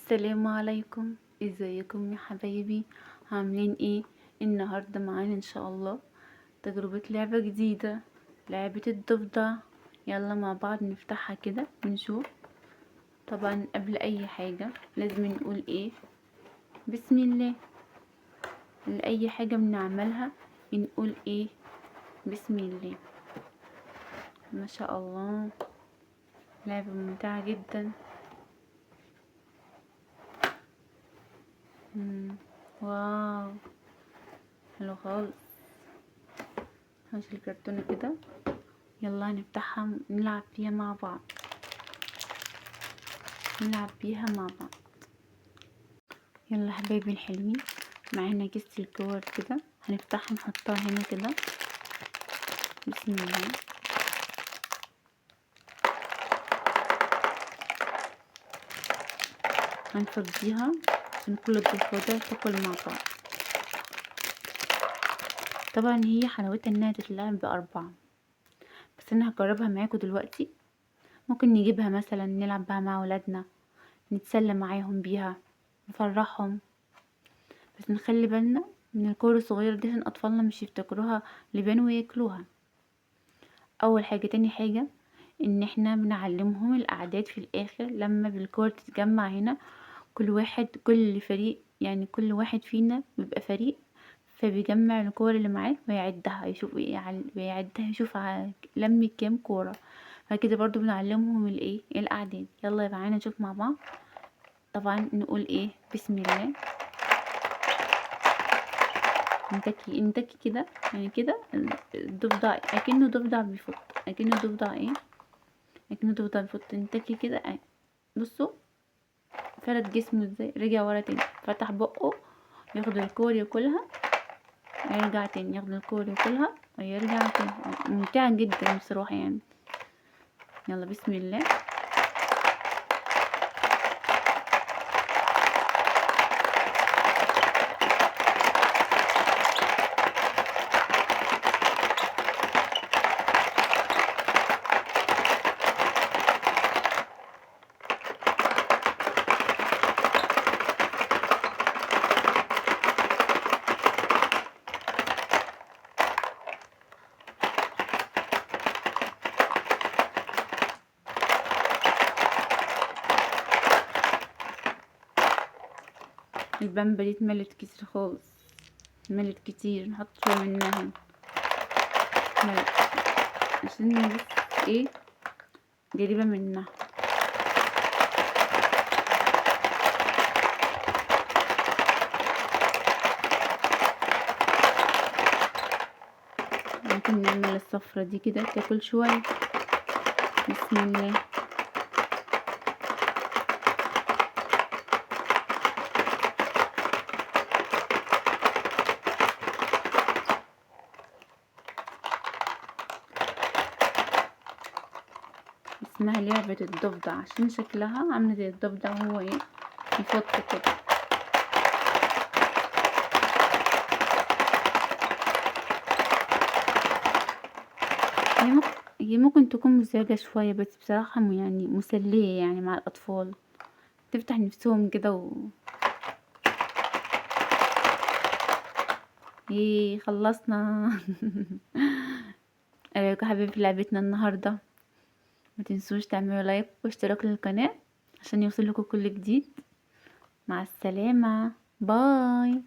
السلام عليكم، ازيكم يا حبايبي؟ عاملين ايه؟ النهارده معانا ان شاء الله تجربة لعبة جديدة، لعبة الضفدع. يلا مع بعض نفتحها كده ونشوف. طبعا قبل اي حاجة لازم نقول ايه؟ بسم الله. لأي حاجة بنعملها نقول ايه؟ بسم الله. ما شاء الله، لعبة ممتعة جدا. واو، حلو خالص. هنشيل الكرتونة كده، يلا هنفتحها نلعب فيها مع بعض. يلا حبايبي الحلوين، معانا كيس الكور كده، هنفتحها نحطها هنا كده. بسم الله. هنفضيها عشان كل الضفادع تاكل مع بعض. طبعا هي حلاوتها انها تتلعب بأربعة، بس انا هجربها معاكم دلوقتي. ممكن نجيبها مثلا نلعب بها مع ولادنا، نتسلى معاهم بيها، نفرحهم. بس نخلي بالنا من الكور الصغيرة دي عشان اطفالنا مش يفتكروها لبان وياكلوها. اول حاجة. تاني حاجة، ان احنا بنعلمهم الاعداد في الاخر لما بالكور تتجمع هنا. كل فريق، يعني كل واحد فينا بيبقى فريق، فبيجمع الكور اللي معاه ويعدها، يشوف يشوف لم كام كورة. فكده برضو بنعلمهم الاعداد. يلا يا معانا نشوف مع بعض. طبعا نقول ايه؟ بسم الله. نتكي كده، يعني كده الضفدع اكنه ضفدع بيفط، اكنه ضفدع بيفط. نتكي كده بصوا فرد جسمه ازاي، رجع ورا تاني، فتح بقه ياخد الكور ياكلها، يرجع تاني ياخد الكور ياكلها ويرجع تاني. ممتعة جدا بصراحة يعني. يلا بسم الله. البامبا دي اتملت كتير خالص، اتملت كتير. نحط شوية منها هنا اتملت عشان بس ايه، قريبة منها. ممكن نعمل الصفرة دي كده تاكل شوية. بسم الله. اسمها لعبة الضفدع عشان شكلها عاملة زي الضفدع، وهو ايه، يفط كده. هي ممكن تكون مزعجة شوية، بس بصراحة يعني مسلية يعني مع الأطفال، تفتح نفسهم كده ايه خلصنا. رايكم حبيبي في لعبتنا النهاردة؟ ما تنسوش تعملوا لايك واشتراك للقناة عشان يوصلكوا كل جديد. مع السلامة، باي.